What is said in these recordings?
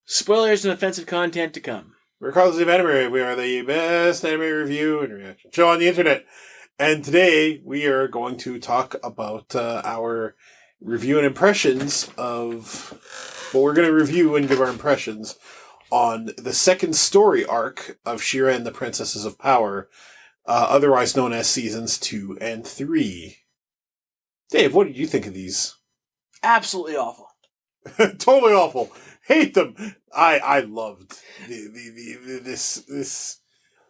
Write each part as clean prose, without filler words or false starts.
Spoilers and offensive content to come. We're called the Anime. We are the best anime review and reaction show on the internet. And today we are going to talk about our review and impressions of... Well, we're going to review and give our impressions on the second story arc of She-Ra and the Princesses of Power, otherwise known as Seasons 2 and 3. Dave, what did you think of these? Absolutely awful. Totally awful. Hate them. I loved this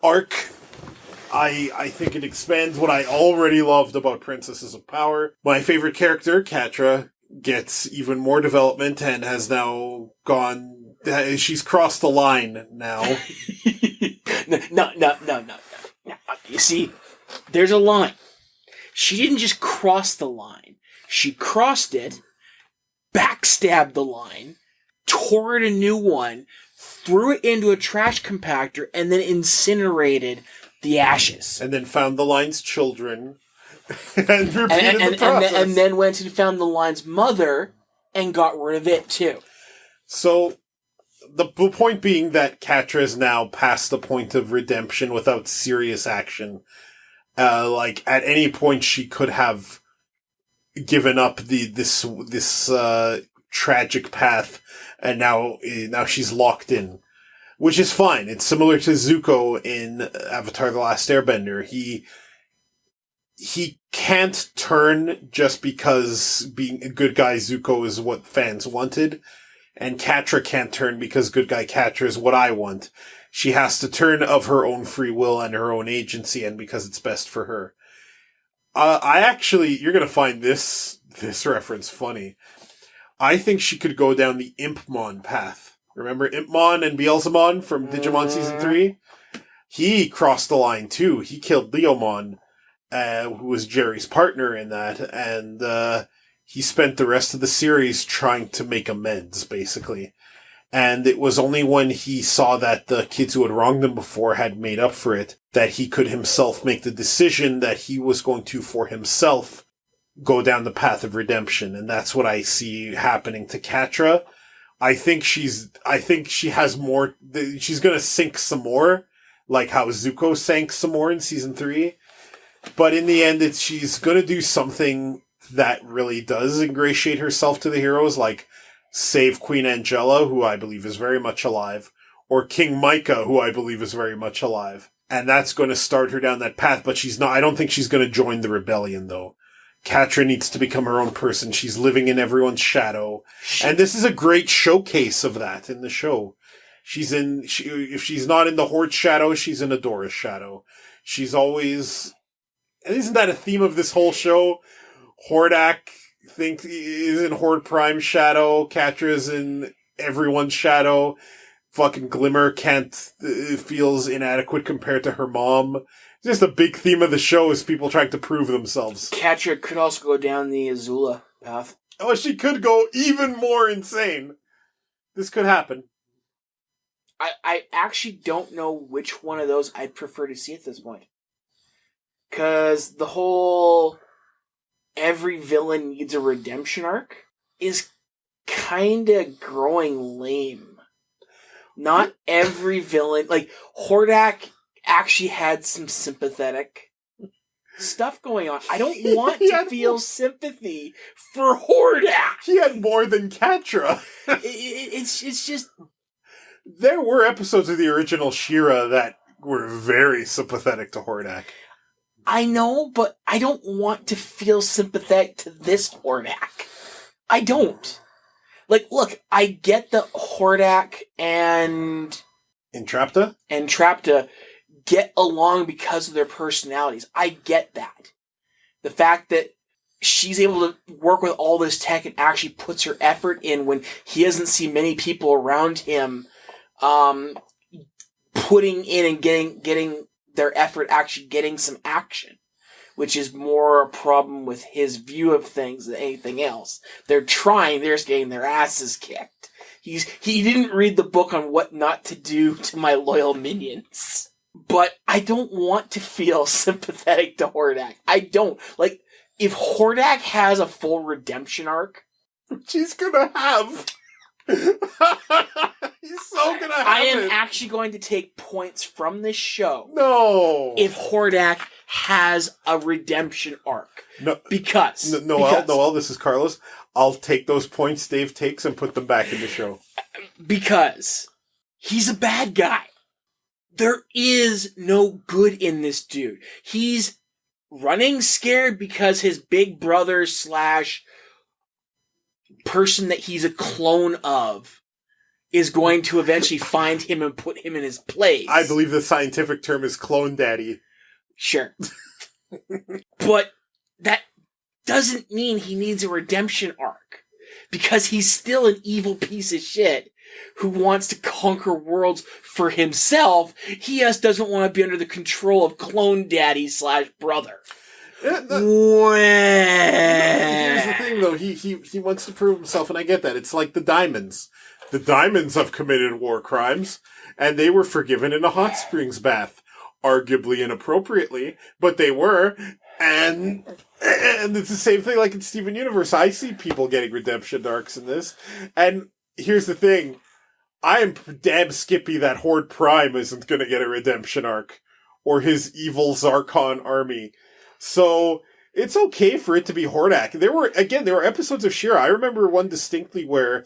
arc. I think it expands what I already loved about Princesses of Power. My favorite character, Catra, gets even more development and has now gone... She's crossed the line now. No. You see, there's a line. She didn't just cross the line. She crossed it, backstabbed the line, tore it a new one, threw it into a trash compactor, and then incinerated the ashes. And then found the line's children and repeated the process. And then went and found the line's mother and got rid of it too. So, the point being that Catra is now past the point of redemption without serious action. Like, at any point she could have given up this tragic path, and now she's locked in. Which is fine. It's similar to Zuko in Avatar The Last Airbender. He can't turn just because being a good guy Zuko is what fans wanted. And Catra can't turn because good guy Catra is what I want. She has to turn of her own free will and her own agency and because it's best for her. You're gonna find this reference funny. I think she could go down the Impmon path. Remember Impmon and Beelzemon from Digimon Season 3? He crossed the line too. He killed Leomon, who was Jerry's partner in that, and he spent the rest of the series trying to make amends, basically. And it was only when he saw that the kids who had wronged him before had made up for it, that he could himself make the decision that he was going to, for himself, go down the path of redemption. And that's what I see happening to Catra. I think she has more, she's gonna sink some more, like how Zuko sank some more in Season 3. But in the end, she's gonna do something that really does ingratiate herself to the heroes, like save Queen Angela, who I believe is very much alive, or King Micah, who I believe is very much alive. And that's gonna start her down that path, but I don't think she's gonna join the rebellion, though. Catra needs to become her own person. She's living in everyone's shadow. And this is a great showcase of that in the show. If she's not in the Horde's shadow, she's in Adora's shadow. She's always... And isn't that a theme of this whole show? Hordak is in Horde Prime's shadow. Catra is in everyone's shadow. Fucking Glimmer feels inadequate compared to her mom. Just a big theme of the show is people trying to prove themselves. Catra could also go down the Azula path. Oh, she could go even more insane. This could happen. I actually don't know which one of those I'd prefer to see at this point. Because the whole every villain needs a redemption arc is kind of growing lame. Not every villain... Like, Hordak actually had some sympathetic stuff going on. I don't want to feel sympathy for Hordak. He had more than Catra. It's just... There were episodes of the original She-Ra that were very sympathetic to Hordak. I know, but I don't want to feel sympathetic to this Hordak. I don't. Like, look, I get that Hordak and Entrapta get along because of their personalities. I get that. The fact that she's able to work with all this tech and actually puts her effort in when he doesn't see many people around him putting in and getting their effort actually getting some action, which is more a problem with his view of things than anything else. They're just getting their asses kicked. He didn't read the book on what not to do to my loyal minions. But I don't want to feel sympathetic to Hordak. I don't. Like, if Hordak has a full redemption arc... Which he's gonna have. He's how can I have I am it? actually going to take points from this show No. if Hordak has a redemption arc. No. Because. Noel, this is Carlos. I'll take those points Dave takes and put them back in the show. Because he's a bad guy. There is no good in this dude. He's running scared because his big brother / person that he's a clone of is going to eventually find him and put him in his place. I believe the scientific term is clone daddy. Sure. But that doesn't mean he needs a redemption arc. Because he's still an evil piece of shit who wants to conquer worlds for himself. He just doesn't want to be under the control of clone daddy / brother. Here's the thing, though. He wants to prove himself, and I get that. It's like the Diamonds. The Diamonds have committed war crimes, and they were forgiven in a hot springs bath. Arguably inappropriately, but they were. And it's the same thing like in Steven Universe. I see people getting redemption arcs in this. And here's the thing. I am damn skippy that Horde Prime isn't going to get a redemption arc. Or his evil Zarkon army. So it's okay for it to be Hordak. There were episodes of She-Ra. I remember one distinctly where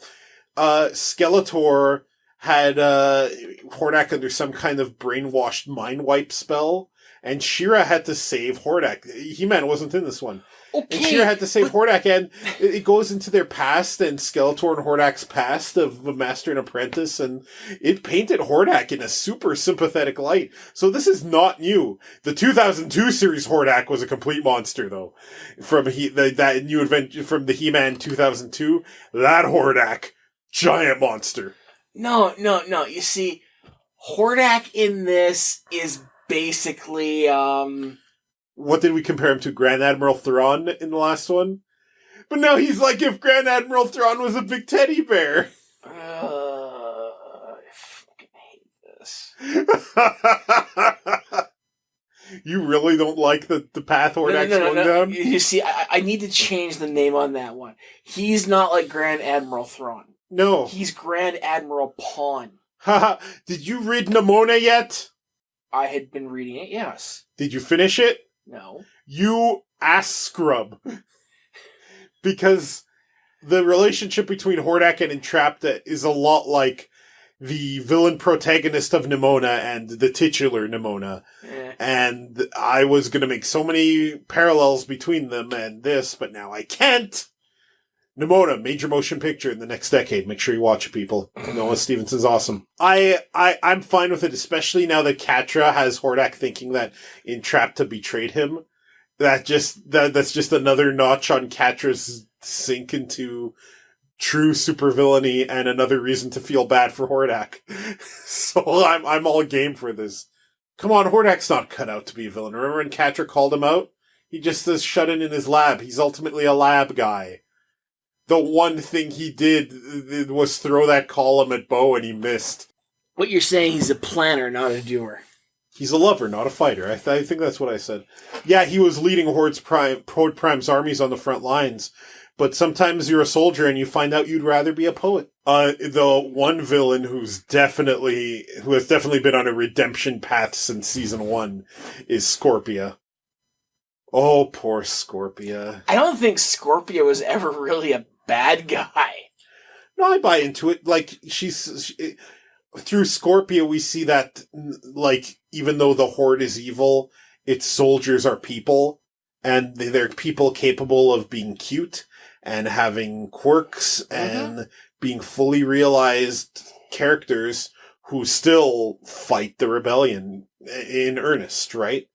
Skeletor had Hordak under some kind of brainwashed mind wipe spell, and She-Ra had to save Hordak. He-Man wasn't in this one. Okay, and She-Ra had to save Hordak, and it goes into their past, and Skeletor and Hordak's past of the Master and Apprentice, and it painted Hordak in a super sympathetic light. So this is not new. The 2002 series Hordak was a complete monster, though. From that new adventure from the He-Man 2002, that Hordak, giant monster. No. You see, Hordak in this is basically, What did we compare him to? Grand Admiral Thrawn in the last one? But now he's like if Grand Admiral Thrawn was a big teddy bear. I fucking hate this. You really don't like the path Hordak's going down? You see, I need to change the name on that one. He's not like Grand Admiral Thrawn. No. He's Grand Admiral Pawn. Haha. Did you read Nimona yet? I had been reading it, yes. Did you finish it? No. You ass scrub. Because the relationship between Hordak and Entrapta is a lot like the villain protagonist of Nimona and the titular Nimona. And I was going to make so many parallels between them and this, but now I can't. Nimona, major motion picture in the next decade. Make sure you watch it, people. Noah Stevenson's awesome. I'm fine with it, especially now that Catra has Hordak thinking that Entrapta betrayed him. That's just another notch on Catra's sink into true supervillainy and another reason to feel bad for Hordak. So I'm all game for this. Come on, Hordak's not cut out to be a villain. Remember when Catra called him out? He just is shut in his lab. He's ultimately a lab guy. The one thing he did was throw that column at Bo and he missed. What you're saying, he's a planner, not a doer. He's a lover, not a fighter. I think that's what I said. Yeah, he was leading Horde Prime's armies on the front lines. But sometimes you're a soldier and you find out you'd rather be a poet. The one villain who has definitely been on a redemption path since season 1 is Scorpia. Oh, poor Scorpia. I don't think Scorpia was ever really a bad guy. No, I buy into it. Like, through Scorpia, we see that, like, even though the Horde is evil, its soldiers are people, and they're people capable of being cute, and having quirks, and being fully realized characters who still fight the rebellion in earnest, right?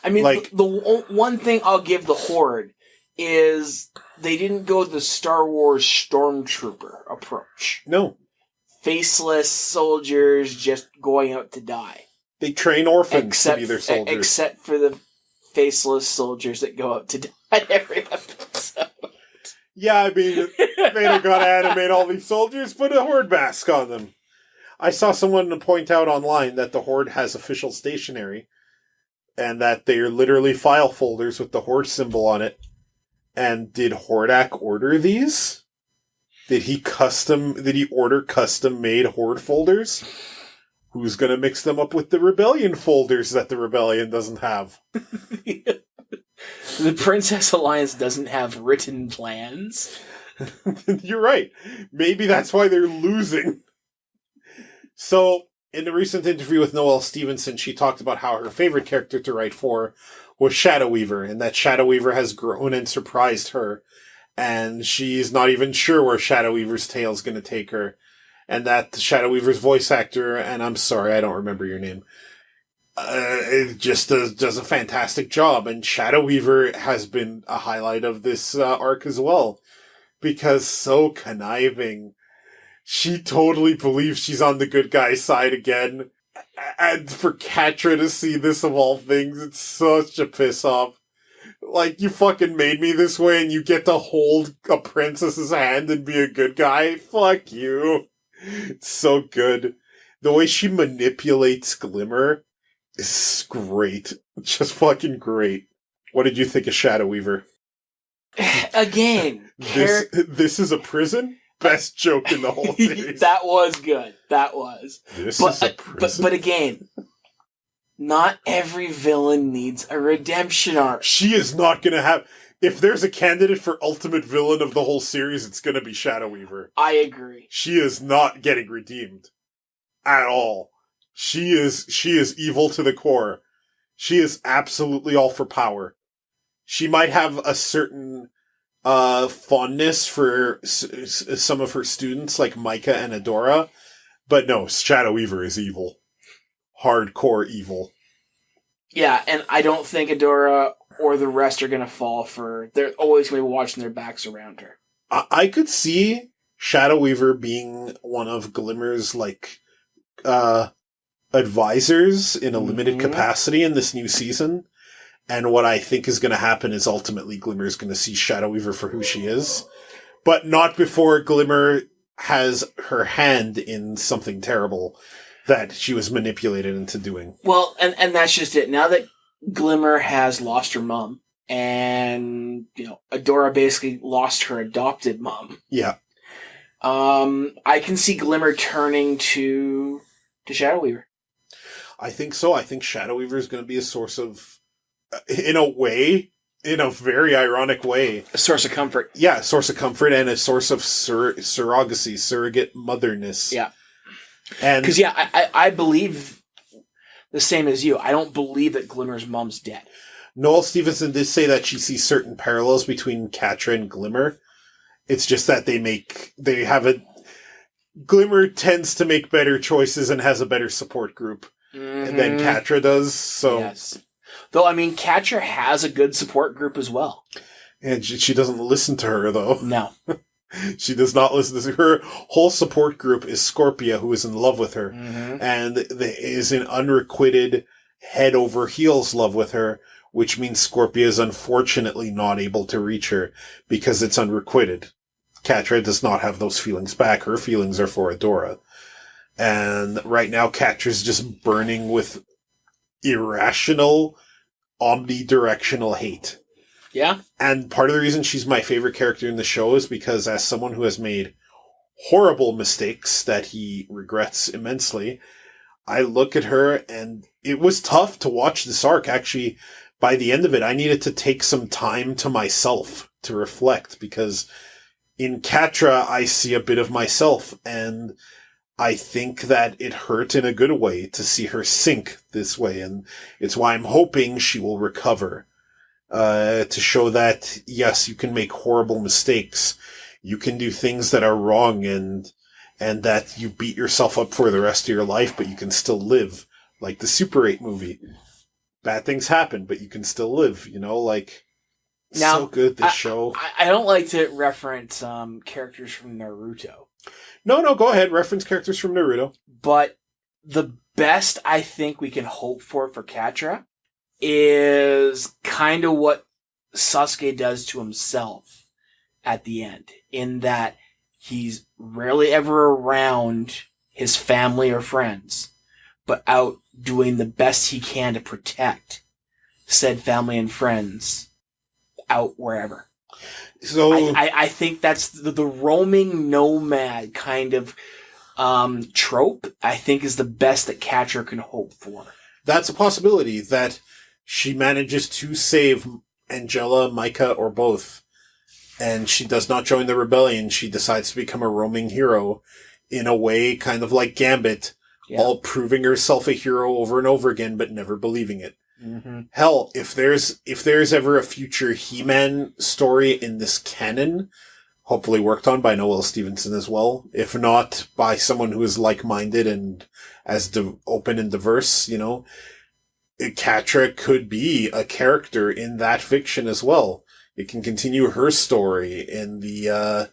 I mean, like, the one thing I'll give the Horde is they didn't go the Star Wars Stormtrooper approach. No. Faceless soldiers just going out to die. They train orphans to be their soldiers. Except for the faceless soldiers that go out to die every episode. Yeah, I mean, they don't gotta animate all these soldiers, put a Horde mask on them. I saw someone point out online that the Horde has official stationery, and that they're literally file folders with the Horde symbol on it. And did Hordak order these? Did he order custom-made Horde folders? Who's gonna mix them up with the Rebellion folders that the Rebellion doesn't have? The Princess Alliance doesn't have written plans. You're right. Maybe that's why they're losing. So, in a recent interview with Noelle Stevenson, she talked about how her favorite character to write for was Shadow Weaver, and that Shadow Weaver has grown and surprised her, and she's not even sure where Shadow Weaver's tale is going to take her, and that Shadow Weaver's voice actor, and I'm sorry, I don't remember your name, it just does a fantastic job, and Shadow Weaver has been a highlight of this arc as well, because so conniving. She totally believes she's on the good guy's side again. And for Catra to see this of all things, it's such a piss off. Like, you fucking made me this way and you get to hold a princess's hand and be a good guy? Fuck you. It's so good. The way she manipulates Glimmer is great. Just fucking great. What did you think of Shadow Weaver? Again. This is a prison? Best joke in the whole series. That was good. That was. This is a prison. But again, not every villain needs a redemption arc. She is not going to have... If there's a candidate for ultimate villain of the whole series, it's going to be Shadow Weaver. I agree. She is not getting redeemed. At all. She is evil to the core. She is absolutely all for power. She might have a certain... fondness for some of her students like Micah and Adora, but no, Shadow Weaver is evil. Hardcore evil. Yeah, and I don't think Adora or the rest are going to fall for... They're always going to be watching their backs around her. I could see Shadow Weaver being one of Glimmer's, advisors in a limited capacity in this new season. And what I think is going to happen is ultimately Glimmer is going to see Shadow Weaver for who she is. But not before Glimmer has her hand in something terrible that she was manipulated into doing. Well, and that's just it. Now that Glimmer has lost her mom, and, Adora basically lost her adopted mom. Yeah. I can see Glimmer turning to Shadow Weaver. I think so. I think Shadow Weaver is going to be a source of... in a very ironic way. A source of comfort. Yeah, a source of comfort and a source of surrogacy, surrogate motherness. Yeah. And because, I believe the same as you. I don't believe that Glimmer's mom's dead. Noelle Stevenson did say that she sees certain parallels between Catra and Glimmer. It's just that Glimmer tends to make better choices and has a better support group than Catra does, so... Yes. Though, Catra has a good support group as well. And she doesn't listen to her, though. No. She does not listen to her. Whole support group is Scorpia, who is in love with her. And is in unrequited, head-over-heels love with her, which means Scorpia is unfortunately not able to reach her, because it's unrequited. Catra does not have those feelings back. Her feelings are for Adora. And right now, Catra's just burning with irrational... omnidirectional hate. Yeah? And part of the reason she's my favorite character in the show is because as someone who has made horrible mistakes that he regrets immensely, I look at her and it was tough to watch this arc. Actually, by the end of it, I needed to take some time to myself to reflect because in Catra, I see a bit of myself and I think that it hurt in a good way to see her sink this way, and it's why I'm hoping she will recover. To show that, yes, you can make horrible mistakes. You can do things that are wrong and that you beat yourself up for the rest of your life, but you can still live. Like the Super 8 movie. Bad things happen, but you can still live, Now, so good, this show. I don't like to reference characters from Naruto. No, go ahead. Reference characters from Naruto. But the best I think we can hope for Catra is kind of what Sasuke does to himself at the end, in that he's rarely ever around his family or friends, but out doing the best he can to protect said family and friends out wherever. So I think that's the roaming nomad kind of trope, I think, is the best that Catra can hope for. that's a possibility, that she manages to save Angela, Micah, or both, and she does not join the rebellion. She decides to become a roaming hero in a way kind of like Gambit, all proving herself a hero over and over again, but never believing it. Mm-hmm. Hell, if there's ever a future He-Man story in this canon, hopefully worked on by Noel Stevenson as well, if not by someone who is like-minded and as open and diverse, Catra could be a character in that fiction as well. It can continue her story in the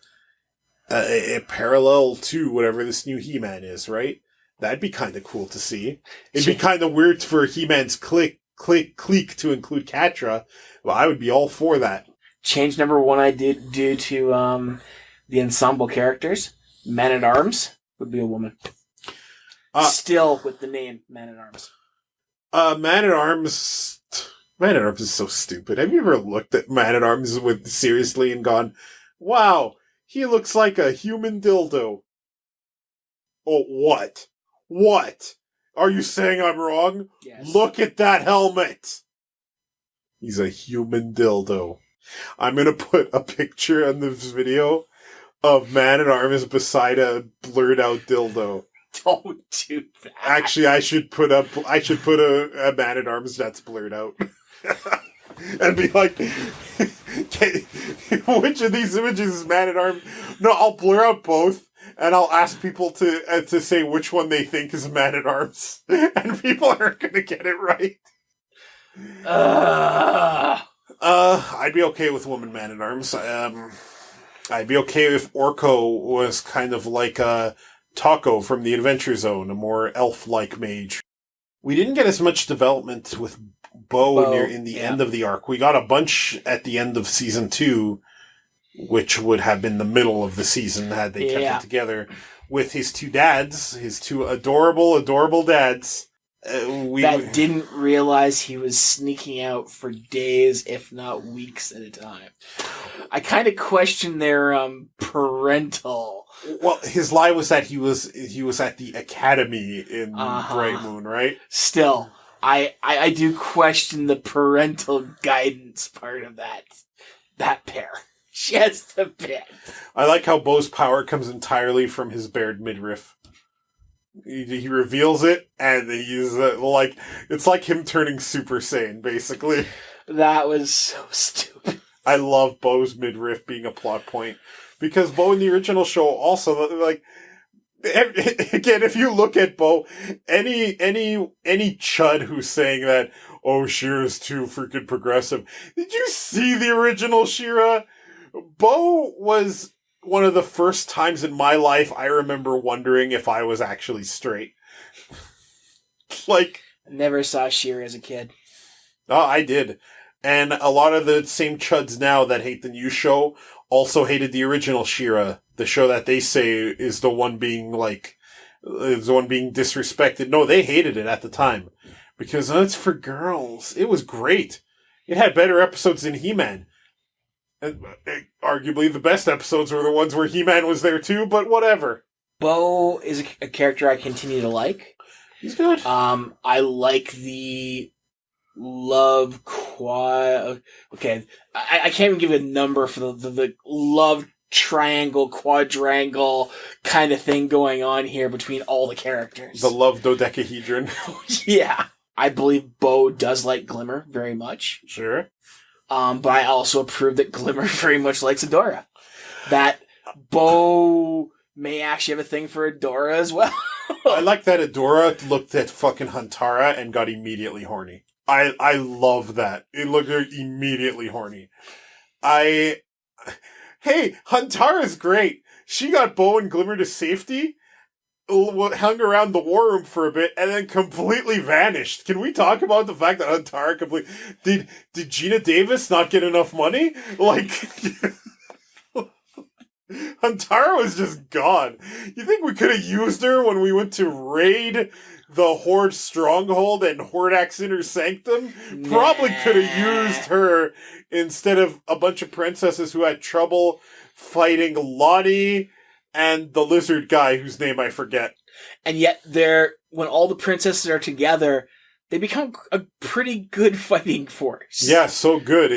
a parallel to whatever this new He-Man is, right? That'd be kind of cool to see. It'd be kind of weird for He-Man's clique to include Catra. Well, I would be all for that. Change number one I did do to the ensemble characters. Man-at-Arms would be a woman. Still with the name Man-at-Arms. Man-at-Arms is so stupid. Have you ever looked at Man-at-Arms seriously and gone, wow, he looks like a human dildo? Oh, what? What? Are you saying I'm wrong? Yes. Look at that helmet! He's a human dildo. I'm gonna put a picture in this video of Man-at-Arms beside a blurred out dildo. Don't do that. Actually, I should put a Man-at-Arms that's blurred out. And be like, which of these images is Man-at-Arms? No, I'll blur out both, and I'll ask people to say which one they think is Man-at-Arms. And people aren't gonna get it right. I'd be okay with woman Man-at-Arms. I'd be okay if Orko was kind of like Taco from the Adventure Zone, a more elf-like mage. We didn't get as much development with Bo near in the end of the arc. We got a bunch at the end of season 2, which would have been the middle of the season had they kept it together, with his two dads, his two adorable, adorable dads. That didn't realize he was sneaking out for days, if not weeks at a time. I kind of question their parental. Well, his lie was that he was at the academy in Bright Moon, right? Still, I do question the parental guidance part of that pair. Just a bit. I like how Bo's power comes entirely from his bared midriff. He reveals it, and he's it's like him turning Super Saiyan, basically. That was so stupid. I love Bo's midriff being a plot point, because Bo in the original show also, like, again, if you look at Bo, any chud who's saying that, oh, She-Ra's too freaking progressive. Did you see the original She-Ra? Bo was one of the first times in my life I remember wondering if I was actually straight. Like, never saw She-Ra as a kid. Oh, I did. And a lot of the same chuds now that hate the new show also hated the original She-Ra, the show that they say is the one being disrespected. No, they hated it at the time because it's for girls. It was great. It had better episodes than He-Man. And arguably the best episodes were the ones where He-Man was there too, but whatever. Bo is a character I continue to like. He's good. I like the love okay, I can't even give a number for the love triangle, quadrangle kind of thing going on here between all the characters. The love dodecahedron. Yeah. I believe Bo does like Glimmer very much. Sure. But I also approve that Glimmer very much likes Adora. That Bo may actually have a thing for Adora as well. I like that Adora looked at fucking Huntara and got immediately horny. I love that. It looked immediately horny. Hey, Huntara's great. She got Bo and Glimmer to safety, hung around the war room for a bit, and then completely vanished. Can we talk about the fact that Huntara did Antara was just gone. You think we could have used her when we went to raid the Horde stronghold and Hordak's inner sanctum? Probably could have used her instead of a bunch of princesses who had trouble fighting Lonnie and the lizard guy whose name I forget. And yet, when all the princesses are together, they become a pretty good fighting force. Yeah, so good.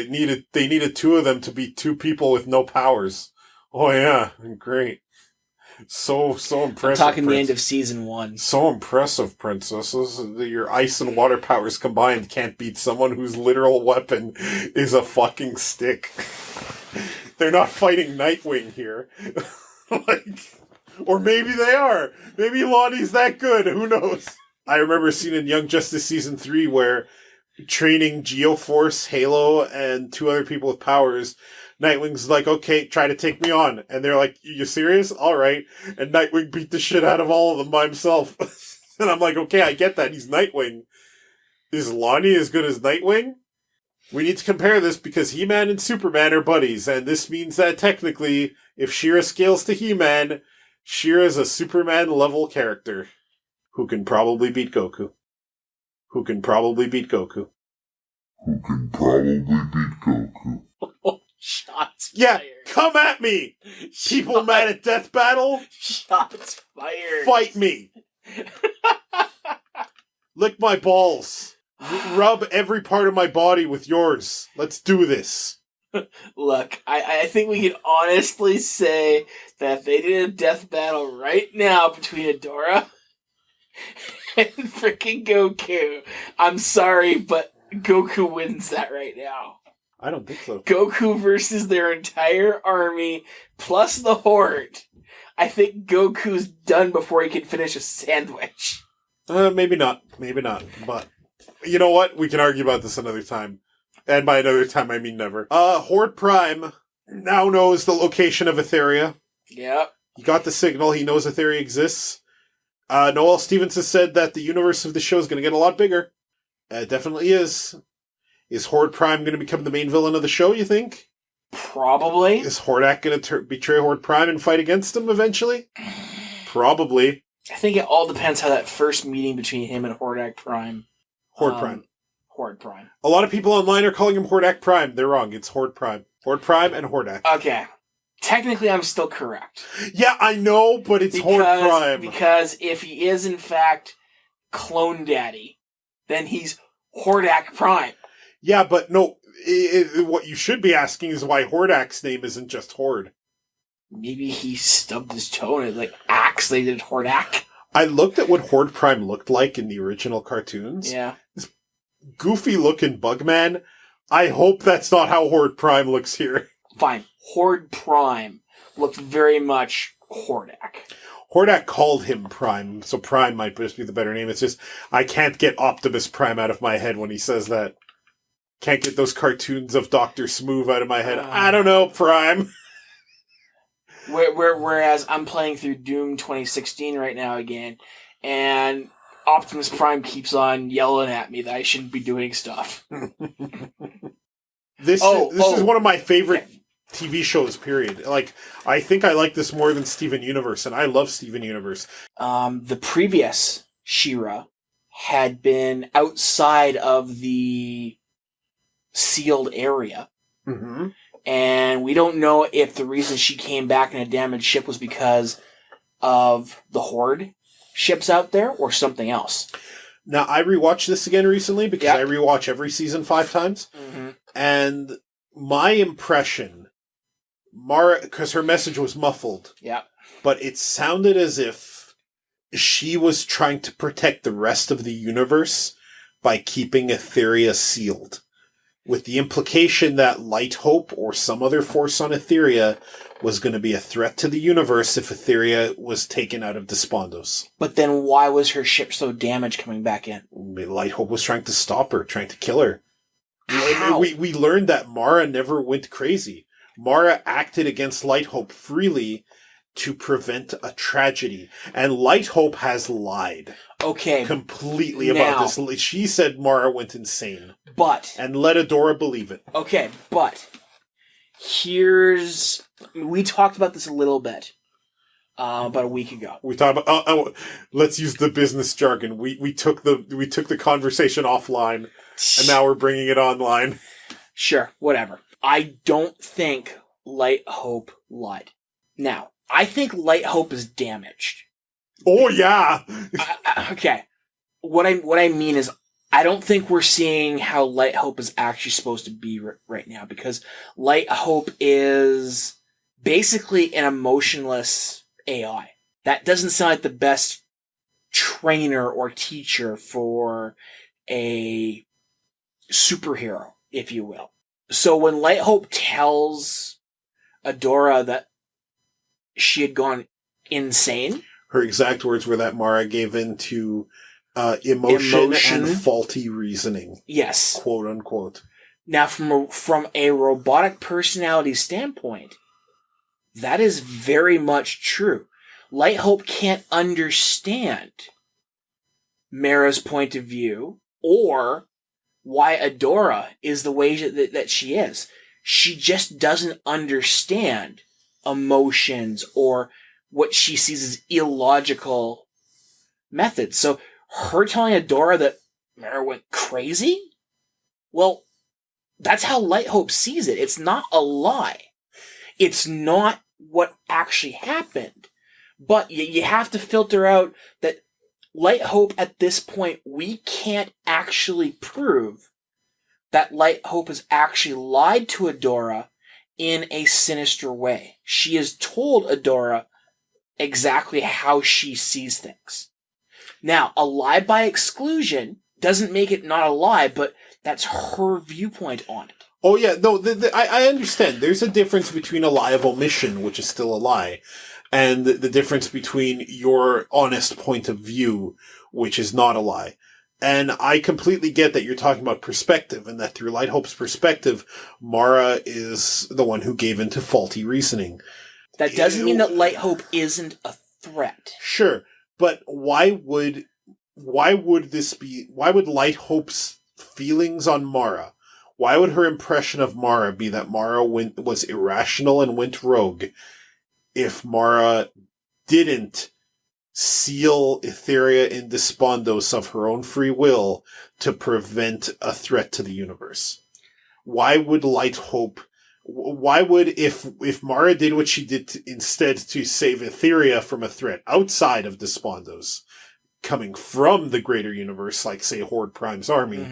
They needed two of them to be two people with no powers. Oh yeah, great. So impressive. I'm talking the end of season 1. So impressive, princesses. Your ice and water powers combined can't beat someone whose literal weapon is a fucking stick. They're not fighting Nightwing here. Or maybe they are. Maybe Lonnie's that good. Who knows? I remember seeing in Young Justice Season 3 where training Geoforce, Halo, and 2 other people with powers, Nightwing's like, okay, try to take me on. And they're like, you serious? All right. And Nightwing beat the shit out of all of them by himself. And I'm like, okay, I get that. He's Nightwing. Is Lonnie as good as Nightwing? We need to compare this because He-Man and Superman are buddies. And this means that technically, if She-Ra scales to He-Man, She-Ra's a Superman-level character who can probably beat Goku. Who can probably beat Goku. Who can probably beat Goku. Shots yeah, fired. Come at me! People mad at Death Battle? Shots fired. Fight me! Lick my balls. Rub every part of my body with yours. Let's do this. Look, I think we can honestly say that if they did a death battle right now between Adora and freaking Goku, I'm sorry, but Goku wins that right now. I don't think so. Goku versus their entire army, plus the Horde. I think Goku's done before he can finish a sandwich. Maybe not. Maybe not. But, you know what? We can argue about this another time. And by another time, I mean never. Horde Prime now knows the location of Etheria. Yep. He got the signal. He knows Etheria exists. Noel Stevens has said that the universe of the show is going to get a lot bigger. It definitely is. Is Horde Prime going to become the main villain of the show, you think? Probably. Is Hordak going to betray Horde Prime and fight against him eventually? Probably. I think it all depends how that first meeting between him and Hordak Prime. Horde Prime. Horde Prime. A lot of people online are calling him Hordak Prime. They're wrong. It's Horde Prime. Horde Prime and Hordak. Okay. Technically, I'm still correct. Yeah, I know, but it's Horde Prime. Because if he is, in fact, Clone Daddy, then he's Hordak Prime. Yeah, but no, what you should be asking is why Hordak's name isn't just Horde. Maybe he stubbed his toe and it, accented Hordak. I looked at what Horde Prime looked like in the original cartoons. Yeah. This goofy-looking Bugman. I hope that's not how Horde Prime looks here. Fine. Horde Prime looked very much Hordak. Hordak called him Prime, so Prime might just be the better name. It's just, I can't get Optimus Prime out of my head when he says that. Can't get those cartoons of Dr. Smooth out of my head. I don't know, Prime. Whereas I'm playing through Doom 2016 right now again, and Optimus Prime keeps on yelling at me that I shouldn't be doing stuff. This is one of my favorite TV shows, period. I think I like this more than Steven Universe, and I love Steven Universe. The previous She-Ra had been outside of the sealed area. Mm-hmm. And we don't know if the reason she came back in a damaged ship was because of the Horde ships out there or something else. Now, I rewatched this again recently because I rewatch every season 5 times. Mm-hmm. And my impression, Mara, because her message was muffled. Yeah. But it sounded as if she was trying to protect the rest of the universe by keeping Etheria sealed. With the implication that Light Hope or some other force on Etheria was going to be a threat to the universe if Etheria was taken out of Despondos. But then why was her ship so damaged coming back in? Light Hope was trying to stop her, trying to kill her. How? We learned that Mara never went crazy. Mara acted against Light Hope freely to prevent a tragedy. And Light Hope has lied. Okay. Completely about this. She said Mara went insane. But. And let Adora believe it. Okay, but. We talked about this a little bit about a week ago. We talked about. Let's use the business jargon. We took the conversation offline, and now we're bringing it online. Sure, whatever. I don't think Light Hope lied. Now, I think Light Hope is damaged. Oh yeah. Okay. What I mean is, I don't think we're seeing how Light Hope is actually supposed to be right now, because Light Hope is basically an emotionless AI. That doesn't sound like the best trainer or teacher for a superhero, if you will. So when Light Hope tells Adora that she had gone insane, her exact words were that Mara gave in to emotion and faulty reasoning. Yes. Quote unquote. Now, from a robotic personality standpoint, that is very much true. Light Hope can't understand Mara's point of view or why Adora is the way that she is. She just doesn't understand emotions or what she sees as illogical methods. So her telling Adora that Mara went crazy? Well, that's how Light Hope sees it. It's not a lie. It's not what actually happened. But you have to filter out that Light Hope at this point, we can't actually prove that Light Hope has actually lied to Adora in a sinister way. She has told Adora exactly how she sees things. Now, a lie by exclusion doesn't make it not a lie, but that's her viewpoint on it. Oh yeah, no, I understand. There's a difference between a lie of omission, which is still a lie, and the difference between your honest point of view, which is not a lie. And I completely get that you're talking about perspective, and that through Light Hope's perspective, Mara is the one who gave into faulty reasoning. That doesn't mean that Light Hope isn't a threat. Sure, but why would Light Hope's feelings on Mara, why would her impression of Mara be that Mara was irrational and went rogue if Mara didn't seal Etheria in Despondos of her own free will to prevent a threat to the universe? Why would if Mara did what she did instead to save Etheria from a threat outside of Despondos, coming from the greater universe, like, say, Horde Prime's army,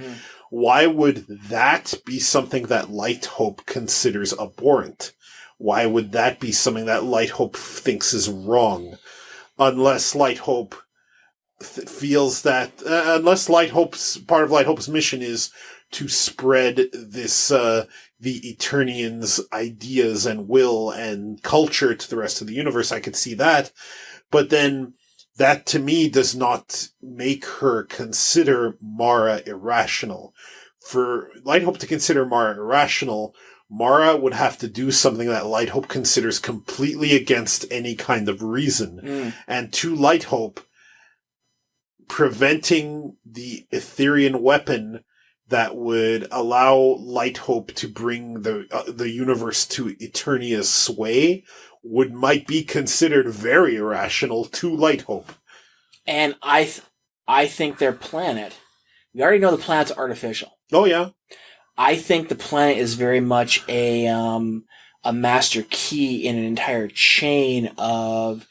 why would that be something that Light Hope considers abhorrent? Why would that be something that Light Hope thinks is wrong? Unless Light Hope feels that, unless part of Light Hope's mission is to spread this, the Eternians' ideas and will and culture to the rest of the universe, I could see that. But then, that to me does not make her consider Mara irrational. For Light Hope to consider Mara irrational, Mara would have to do something that Light Hope considers completely against any kind of reason. And to Light Hope, preventing the Etherian weapon that would allow Light Hope to bring the universe to Eternia's sway might be considered very irrational to Light Hope. And I think their planet, we already know the planet's artificial. Oh yeah. I think the planet is very much a master key in an entire chain of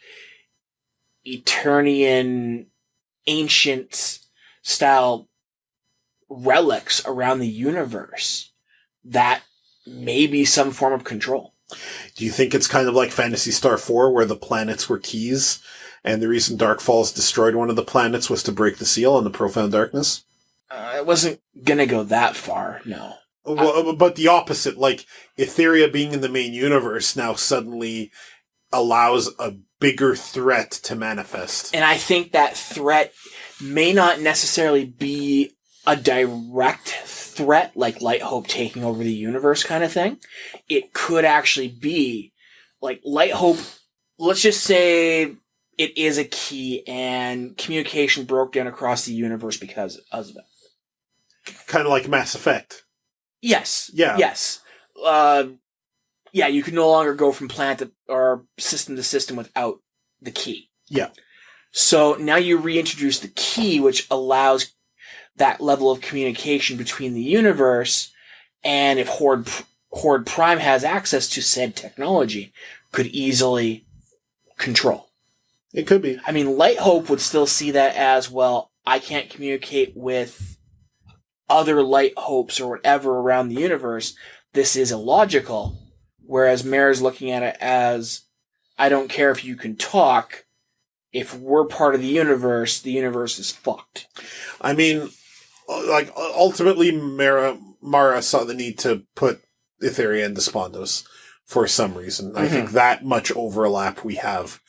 Eternian ancient style relics around the universe that may be some form of control. Do you think it's kind of like Phantasy Star 4, where the planets were keys, and the reason Darkfalls destroyed one of the planets was to break the seal on the Profound Darkness? It wasn't gonna go that far, no. Well, but the opposite, like, Etheria being in the main universe now suddenly allows a bigger threat to manifest. And I think that threat may not necessarily be a direct threat, like Light Hope taking over the universe kind of thing. It could actually be, like, Light Hope, let's just say it is a key and communication broke down across the universe because of it. Kind of like Mass Effect. Yes. Yeah. Yes. Yeah, you can no longer go from planet or system to system without the key. Yeah. So now you reintroduce the key, which allows that level of communication between the universe, and if Horde Prime has access to said technology, could easily control. It could be. I mean, Light Hope would still see that as, well, I can't communicate with other Light Hopes or whatever around the universe. This is illogical. Whereas Mare's looking at it as, I don't care if you can talk. If we're part of the universe is fucked. I mean, like, ultimately, Mara saw the need to put Etheria in Despondos for some reason. I think that much overlap we have.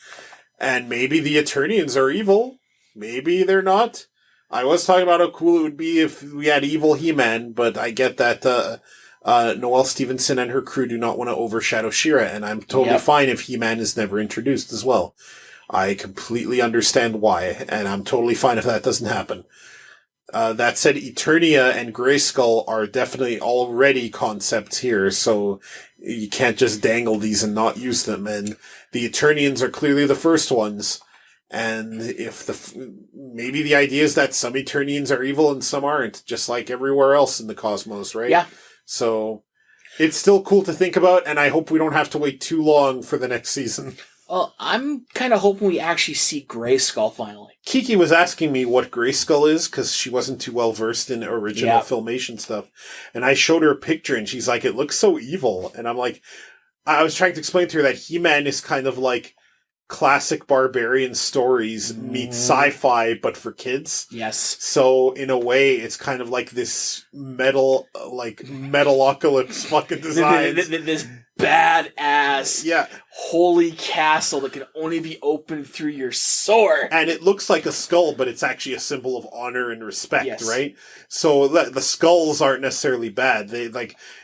And maybe the Eternians are evil. Maybe they're not. I was talking about how cool it would be if we had evil He-Man, but I get that Noelle Stevenson and her crew do not want to overshadow She-Ra, and I'm totally fine if He-Man is never introduced as well. I completely understand why, and I'm totally fine if that doesn't happen. That said, Eternia and Grayskull are definitely already concepts here, so you can't just dangle these and not use them. And the Eternians are clearly the first ones. And if maybe the idea is that some Eternians are evil and some aren't, just like everywhere else in the cosmos, right? Yeah. So it's still cool to think about, and I hope we don't have to wait too long for the next season. Well, I'm kind of hoping we actually see Grayskull finally. Kiki was asking me what Grayskull is, because she wasn't too well versed in original Filmation stuff. And I showed her a picture, and she's like, it looks so evil. And I'm like, I was trying to explain to her that He-Man is kind of like classic barbarian stories meet sci-fi, but for kids. Yes. So, in a way, it's kind of like this Metalocalypse fucking design. This badass holy castle that can only be opened through your sword. And it looks like a skull, but it's actually a symbol of honor and respect, right? So the skulls aren't necessarily bad. They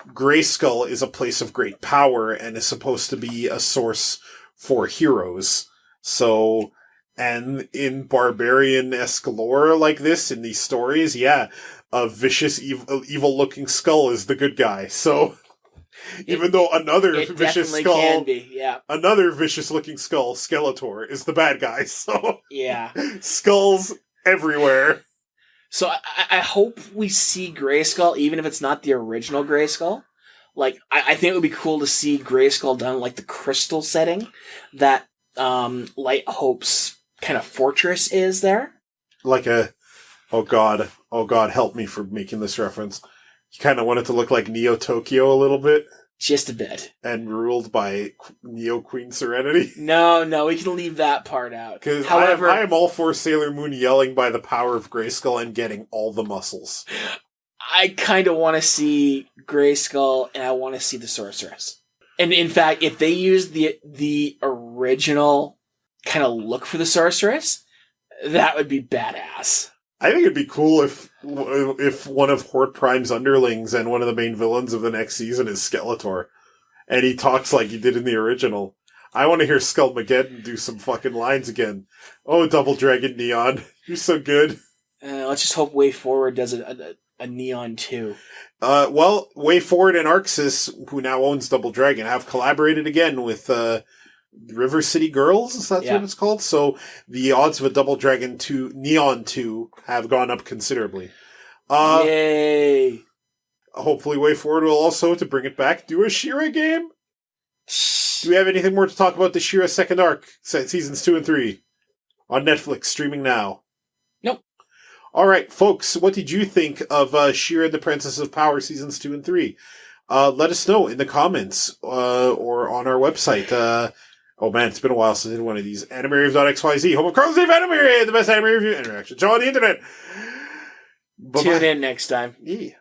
Grayskull is a place of great power and is supposed to be a source for heroes. So, and in barbarian-esque lore like this, in these stories, a vicious, evil-looking skull is the good guy. So, even though another vicious skull, can be, another vicious-looking skull, Skeletor, is the bad guy. So, skulls everywhere. So I hope we see Grayskull, even if it's not the original Grayskull. Like, I think it would be cool to see Grayskull done like the crystal setting that Light Hope's kind of fortress is there. Like oh god, help me for making this reference. You kind of want it to look like Neo Tokyo a little bit. Just a bit. And ruled by Neo Queen Serenity. No, we can leave that part out. Because I am all for Sailor Moon yelling by the power of Grayskull and getting all the muscles. I kind of want to see Grayskull, and I want to see the Sorceress. And in fact, if they use the original kind of look for the Sorceress, that would be badass. I think it'd be cool if one of Horde Prime's underlings and one of the main villains of the next season is Skeletor, and he talks like he did in the original. I want to hear Skullmageddon do some fucking lines again. Oh, Double Dragon Neon, you're so good. Let's just hope Way Forward does a Neon too. Well, Way Forward and Arxis, who now owns Double Dragon, have collaborated again with River City Girls, that's what it's called. So the odds of a Double Dragon 2, Neon 2, have gone up considerably. Yay! Hopefully Way Forward will also, to bring it back, do a She-Ra game. Do we have anything more to talk about the She-Ra second arc, seasons 2 and 3? On Netflix, streaming now. Nope. Alright, folks, what did you think of She-Ra the Princess of Power seasons 2 and 3? Let us know in the comments, or on our website. Oh man, it's been a while since I did one of these. AnimeRave.xyz, home of Carl's Dave Anime, the best anime review interaction show on the internet. Tune in next time. Yeah.